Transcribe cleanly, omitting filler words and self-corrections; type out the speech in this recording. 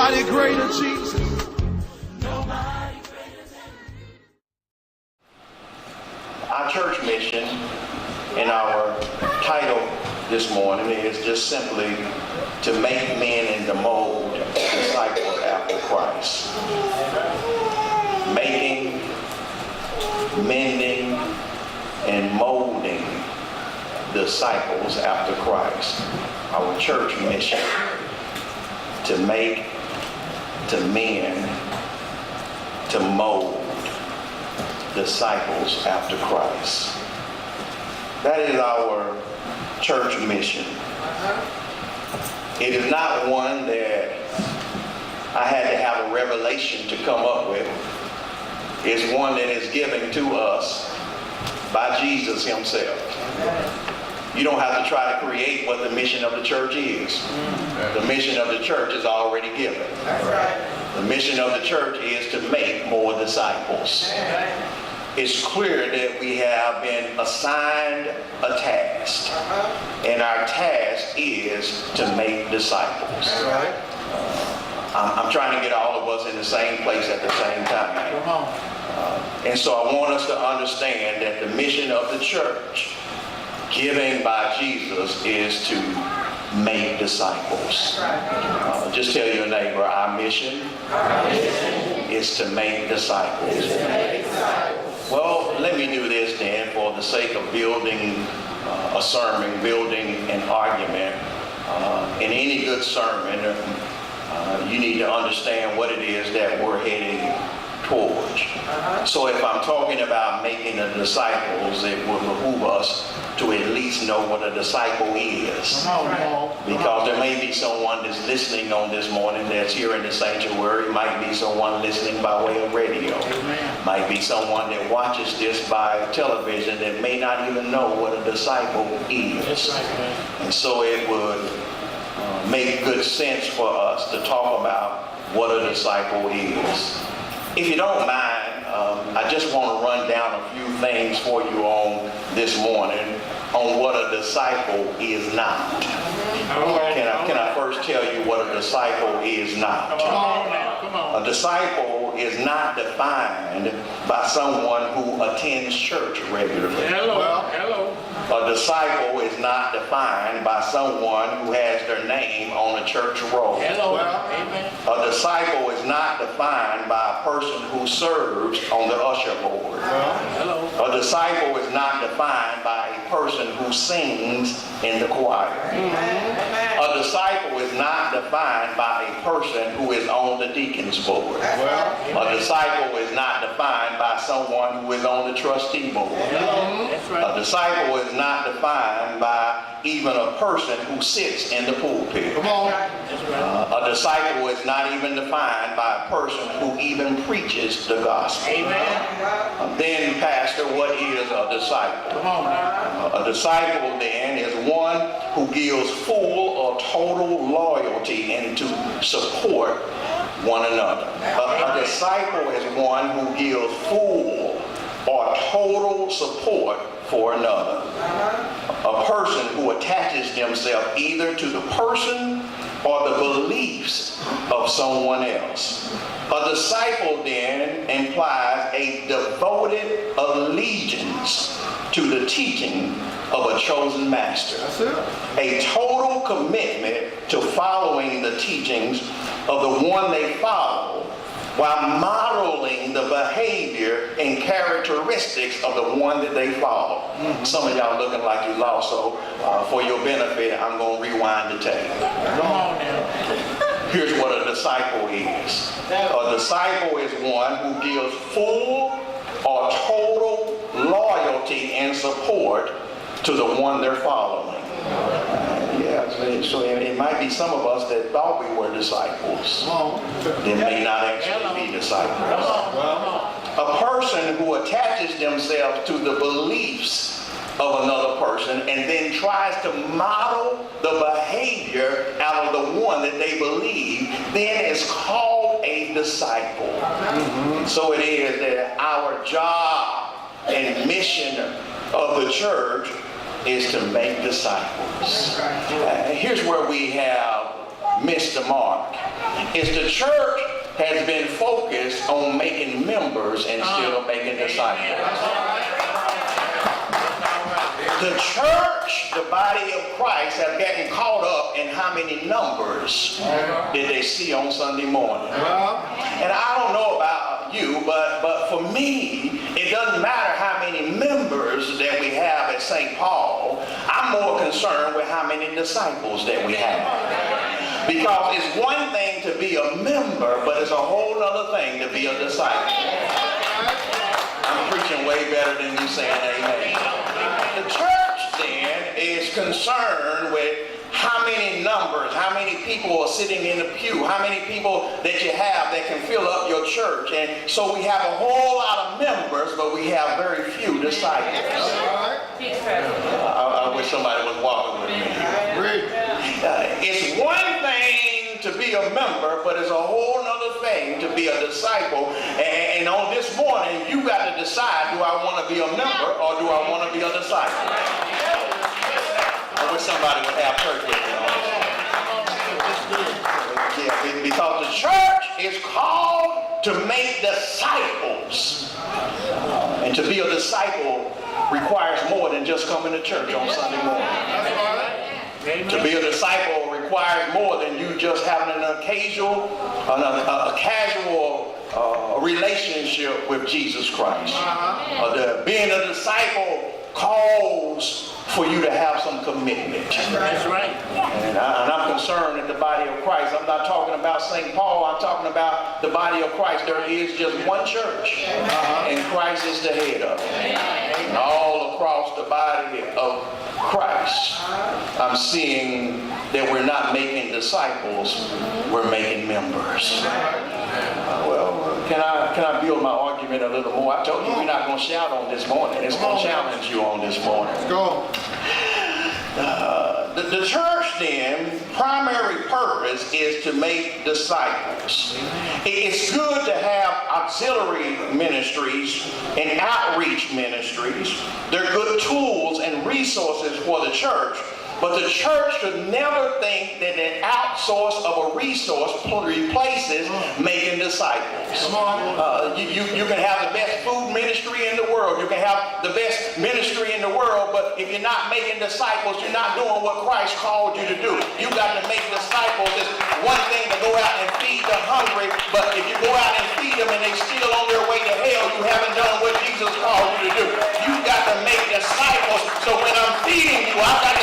Nobody greater, Jesus. Our church mission and our title this morning is just simply to make men and to mold disciples after Christ. Making, mending, and molding disciples after Christ. Our church mission to make, to mend, to mold disciples after Christ. That is our church mission. It is not one that I had to have a revelation to come up with. It's one that is given to us by Jesus himself. You don't have to try to create what the mission of the church is. The mission of the church is already given. The mission of the church is to make more disciples. It's clear that we have been assigned a task, and our task is to make disciples. I'm trying to get all of us in the same place at the same time. And so I want us to understand that the mission of the church given by Jesus is to make disciples. Just tell your neighbor, our mission is to make disciples. Well, let me do this then for the sake of building a sermon, building an argument. In any good sermon, you need to understand what it is that we're heading towards. So if I'm talking about making the disciples, it will behoove us to at least know what a disciple is. Because there may be someone that's listening on this morning that's here in the sanctuary. Might be someone listening by way of radio. Might be someone that watches this by television that may not even know what a disciple is. And so it would make good sense for us to talk about what a disciple is. If you don't mind, I just want to run down a few things for you on this morning on what a disciple is not. Can I first tell you what a disciple is not? A disciple is not defined by someone who attends church regularly. A disciple is not defined by someone who has their name on a church roll. A disciple is not defined by a person who serves on the usher board. A disciple is not defined by a person who sings in the choir. A disciple is not defined by a person who is on the deacon's board. A disciple is not defined by someone who is on the trustee board. A disciple is not defined by even a person who sits in the pulpit. A disciple is not even defined by a person who even preaches the gospel. Then, Pastor, what is a disciple? A disciple then is one who gives full or total loyalty and to support one another. A disciple is one who gives full or total support for another. A person who attaches themselves either to the person or the beliefs of someone else. A disciple then implies a devoted allegiance to the teaching of a chosen master. A total commitment to following the teachings of the one they follow, while modeling the behavior and characteristics of the one that they follow. Some of y'all looking like you lost, so for your benefit, I'm going to rewind the tape. Here's what a disciple is. A disciple is one who gives full or total loyalty and support to the one they're following. So it might be some of us that thought we were disciples. They may not actually be disciples. A person who attaches themselves to the beliefs of another person and then tries to model the behavior out of the one that they believe, then is called a disciple. So it is that our job and mission of the church is to make disciples. Here's where we have missed the mark is the church has been focused on making members instead of making disciples. The church, the body of Christ, have gotten caught up in how many numbers did they see on Sunday morning. And I don't know about you, but for me, it doesn't matter how many members that we have at St. Paul. I'm more concerned with how many disciples that we have. Because it's one thing to be a member, but it's a whole other thing to be a disciple. I'm preaching way better than you saying amen. The church then is concerned with how many numbers, how many people are sitting in the pew, how many people that you have that can fill up your church. And so we have a whole lot of members, but we have very few disciples. I wish somebody was walking with me. It's one thing to be a member, but it's a whole other thing to be a disciple. And on this morning, you got to decide, do I want to be a member or do I want to be a disciple? I wish somebody would have church with me. Yeah, because the church is called to make disciples. And to be a disciple requires more than just coming to church on Sunday morning. To be a disciple requires more than you just having an occasional, a casual relationship with Jesus Christ. Being a disciple calls for you to have some commitment. That's right. And I'm concerned that the body of Christ, I'm not talking about St. Paul, I'm talking about the body of Christ. There is just one church, and Christ is the head of it. And all across the body of Christ, I'm seeing that we're not making disciples, we're making members. Can I build my argument a little more? I told you we're not going to shout on this morning. It's going to challenge you on this morning. Go. The church then, primary purpose is to make disciples. It's good to have auxiliary ministries and outreach ministries. They're good tools and resources for the church. But the church should never think that an outsource of a resource replaces making disciples. You can have the best food ministry in the world. You can have the best ministry in the world, but if you're not making disciples, you're not doing what Christ called you to do. You got to make disciples. It's one thing to go out and feed the hungry, but if you go out and feed them and they still on their way to hell, you haven't done what Jesus called you to do. You got to make disciples. So when I'm feeding you, I've got